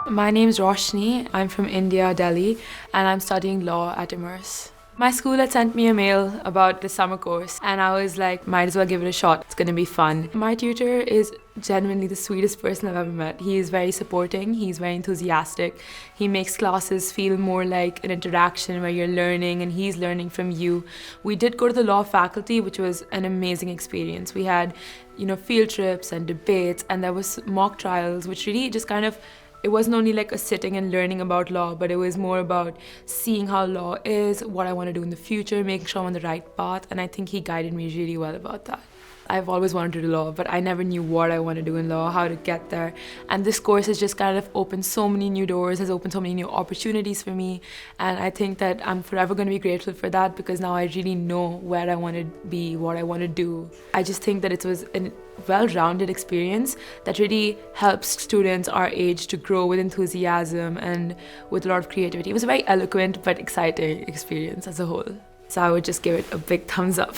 My name's Roshni. I'm from India, Delhi, and I'm studying law at Immerse. My school had sent me a mail about the summer course, and I was like, might as well give it a shot. It's gonna be fun. My tutor is genuinely the sweetest person I've ever met. He is very supporting, he's very enthusiastic. He makes classes feel more like an interaction where you're learning and he's learning from you. We did go to the law faculty, which was an amazing experience. We had, field trips and debates, and there was mock trials, which really just it wasn't only like a sitting and learning about law, but it was more about seeing how law is, what I want to do in the future, making sure I'm on the right path, and I think he guided me really well about that. I've always wanted to do law, but I never knew what I want to do in law, how to get there. And this course has just kind of opened so many new doors, has opened so many new opportunities for me. And I think that I'm forever going to be grateful for that, because now I really know where I want to be, what I want to do. I just think that it was a well-rounded experience that really helps students our age to grow with enthusiasm and with a lot of creativity. It was a very eloquent but exciting experience as a whole. So I would just give it a big thumbs up.